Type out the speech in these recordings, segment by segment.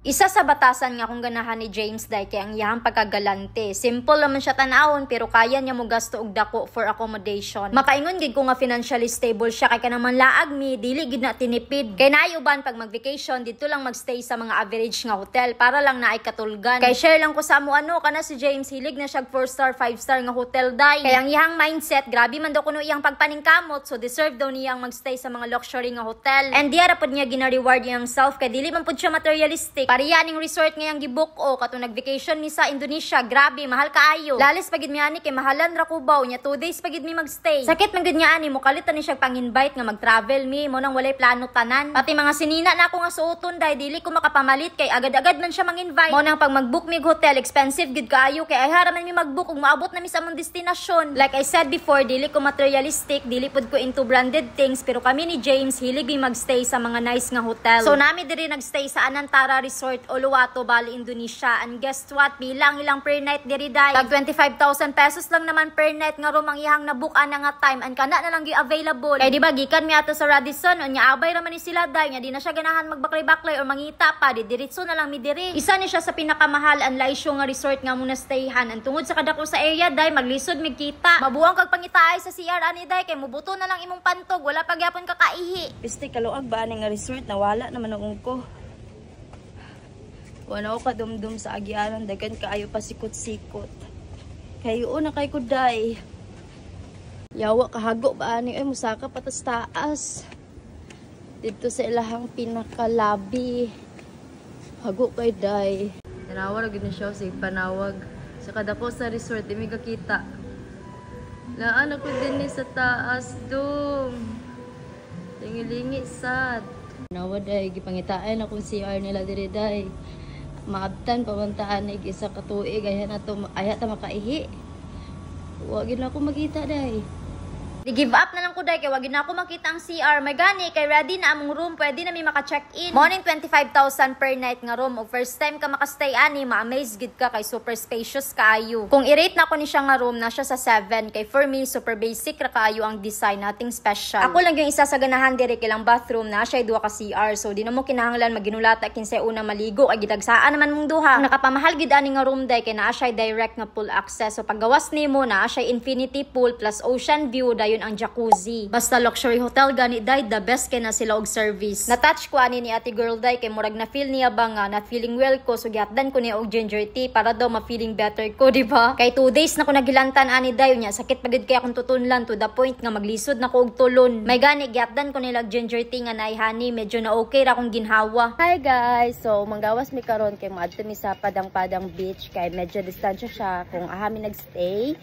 Isa sa batasan nga kung ganahan ni James day kay ang iyang pagkagalante. Simple naman siya tanawon pero kaya niya mo gasto og dako for accommodation. Makaingon gid ko nga financially stable siya kay kanang manlaag mi dili gid na tinipid. Kay naay uban pag mag-vacation dito lang magstay sa mga average nga hotel para lang naay katulgan. Kay share lang ko sa amo ano kana si James hilig na siya 4-star 5-star nga hotel day. Kay ang iyang mindset grabe man daw kuno iyang pagpaningkamot so deserve daw niyang magstay sa mga luxury nga hotel. And diara pod niya gina-reward iyang self kay dili man pud siya materialistic. Pariya ning resort ngayang gibook o katong nag-vacation mi sa Indonesia, grabe mahal kaayo. Lalis pagid mi ani kay mahalan ra Cubao nya 2 days pagid mi magstay. Sakit man gid niya ani mo kalitan ni siya pang-invite nga mag-travel mi mo nang walay plano tanan. Pati mga sinina na ako nga suoton day dili ko makapamalit kay agad-agad man siya mang-invite. Mo nang pag mag-book mi hotel expensive gid kaayo kay ay haraman mi mag-book ug maabot na mi sa among destinasyon. Like I said before, dili ko materialistic, dili pud ko into branded things pero kami ni James hilig mi magstay sa mga nice nga hotel. So nami diri nagstay sa Anantara Resort Uluwatu, Bali, Indonesia. And guess what? Bilang ilang per night diri day. Tag 25,000 pesos lang naman per night nga room ang ihang nabukan na nga time and kana na lang gi-available. Kay di ba gikan mi ato sa Radisson nya abay ra man ni sila day nya di na siya ganahan magbaklay-baklay or mangita pa di diretso na lang mi diri. Isa ni siya sa pinakamahal ang laisyo nga resort nga muna stayhan. Ang tungod sa kadako sa area day maglisod mig kita. Mabuang kag pangitaay sa CR ani day kay mubuto na lang imong pantog wala pagyapon kakaihi. Piste kaluag ba ani nga resort na wala naman ang ko. Wala ko kadumdum sa agyanan, dagan kaayo pa sikot-sikot. Kayo na kay kuday. Yawa kahago ba ani ay musaka patas taas. Dito sa ilahang pinakalabi. Hago kay day. Tanawag gid na siya sig panawag. Sa kadako sa resort di mi kakita. Laan ako din sa taas dum. Lingi-lingi sad. Nawad ay gipangitaan akong CR nila diri day. Maabtan pamantaan ig isa ka tuig aya na to aya ta makaihi. Wa gid na ako makita day. Di-give up na lang ko day kay wag na ako makita ang CR. May gani kay ready na among room, pwede na mi maka-check-in. Morning 25,000 per night nga room. O first time ka makastay ani, ma-amaze gid ka kay super spacious kaayo. Kung i-rate na ako ni siya nga room, na siya sa 7 kay for me super basic ra kaayo ang design, nating special. Ako lang yung isa sa ganahan diri kay lang bathroom na siya duha ka CR. So di na mo kinahanglan maginulata kinsay una maligo kay gidagsaan naman mong duha. Nakapamahal gid ani nga room day kay naa siya direct nga pool access. So paggawas nimo naa siya infinity pool plus ocean view dayon ang jacuzzi. Basta luxury hotel gani day the best kay na sila og service. Na-touch ko ani ni ate girl day kay murag na feel niya ba nga na feeling well ko so gihatdan ko niya og ginger tea para daw ma-feeling better ko, di ba? Kay 2 days na ko nagilantan ani day nya sakit pagid kay akong tutunlan to the point nga maglisod na ko og tulon. May gani gihatdan ko nila ginger tea nga naay honey medyo na okay ra kung ginhawa. Hi guys, so manggawas mi karon kay maadto mi sa Padang-Padang Beach kay medyo distansya siya kung aha mi nagstay.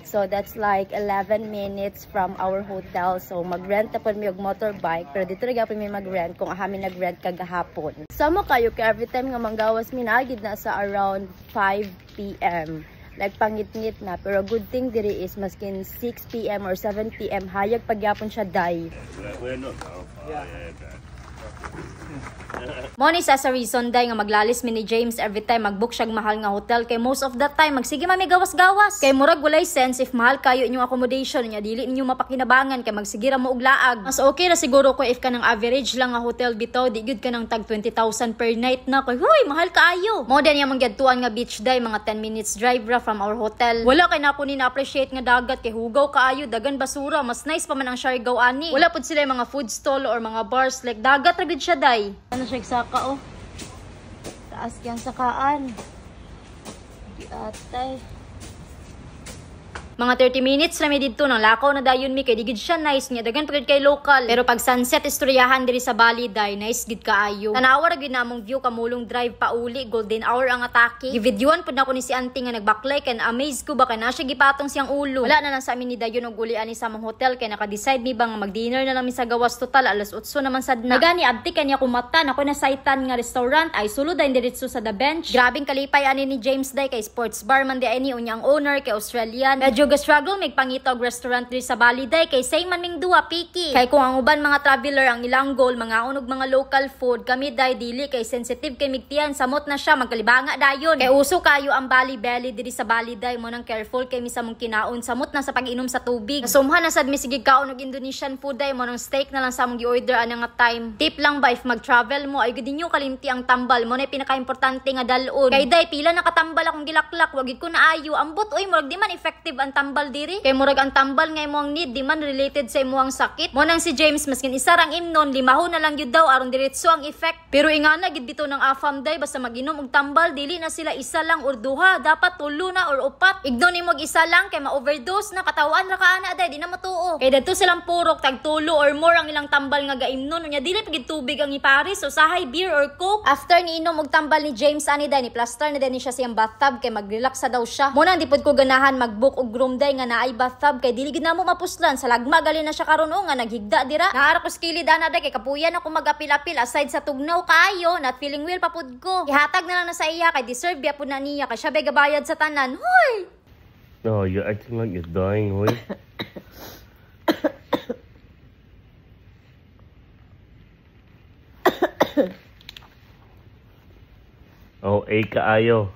So that's like 11 minutes from our hotel. So mag-rent na po mi og motorbike pero dito ra gyapon mi mag-rent kung aha mi nag-rent kagahapon. Samo kayo kay every time nga manggawas mi naagid na sa around 5 PM. Like pangit-ngit na pero good thing diri is maskin 6 PM or 7 PM hayag pagyapon siya day. Money sa reason day nga maglalis mi ni James every time magbook siya mahal nga hotel kay most of the time magsige mami gawas-gawas. Kay murag walay sense if mahal kayo inyong accommodation nya dili ninyo mapakinabangan kay magsigira mo og laag. Mas okay ra siguro ko if kanang average lang nga hotel bitaw di gud kanang tag 20,000 per night na kay huy mahal kaayo. Mo din yang mangyadtuan nga beach day mga 10 minutes drive ra from our hotel. Wala kay nako ni na-appreciate nga dagat kay hugaw kaayo dagan basura mas nice pa man ang Siargao ani. Wala pud sila mga food stall or mga bars like dagat ra gud siya day. Ano siya saka oh. Taas kang sakaan. Di atay. Mga 30 minutes na may dito nang lakaw na dayon mi kay digid siya nice niya dagan pagid kay local. Pero pag sunset istoryahan diri sa Bali day nice gid kaayo. Tanawa ra gid namong view kamulong drive pa uli golden hour ang atake. Givideoan pud nako ni si auntie nga nagbacklight and amaze ko ba kay na siya gipatong siyang ulo. Wala na lang sa amin ni dayon og uli ani sa mong hotel kay naka-decide mi ba nga mag-dinner na lang mi sa gawas total alas 8 naman sad na. Nagani abti kanya kumata nako na saitan nga restaurant ay sulod ay diretso sa The Bench. Grabing kalipay ani ni James day kay sports bar man di ani unya ang owner kay Australian. Medyo Medyo ga-struggle may pangitog restaurant diri sa Bali day kay say man ming duwa picky. Kay kung ang uban mga traveler ang ilang goal mga unog mga local food, kami day dili kay sensitive kay migtiyan, samot na siya magkalibanga dayon. Kay uso kayo ang Bali belly diri sa Bali day, mo nang careful kay mi sa mong kinaon, samot na sa pag-inom sa tubig. Nasumhan na sad mi sige kaon og Indonesian food day, mo nang steak na lang sa mong gi-order ana nga time. Tip lang ba if mag-travel mo ay gud ninyo kalimti ang tambal, mo na pinaka-importante nga dalon. Kay day pila nakatambal akong gilaklak, wagid ko na ayo ambot oy murag di man effective ang tambal diri. Kay murag ang tambal nga imong need di man related sa imong sakit. Mo nang si James maskin isa rang imnon, limahon na lang gyud daw aron diretso ang effect. Pero ingana gid dito ng afam day basta mag-inom og tambal dili na sila isa lang or duha, dapat tulo na or upat. Igno nimo og isa lang kay ma-overdose na katawan ra ka ana day di na matuo. Kay dadto silang purok tag tulo or more ang ilang tambal nga gaimnon unya dili pagid tubig ang iparis o sahay beer or coke. After ni inom og tambal ni James ani day ni plaster na din siya siyang bathtub kay mag-relax sa daw siya. Muna di pud ko ganahan mag-book og room day nga naay bathtub kay dili gid na mo mapuslan sa lagma gali na siya karon o nga naghigda dira. Naara ko skilid ana day kay kapuyan ako mag-apil-apil aside sa tugnaw kaayo not feeling well papud ko. Ihatag na lang na sa iya kay deserve ya pud na niya kay siya bay gabayad sa tanan. Hoy. Oh, you're acting like you're dying, hoy. Oh, kaayo.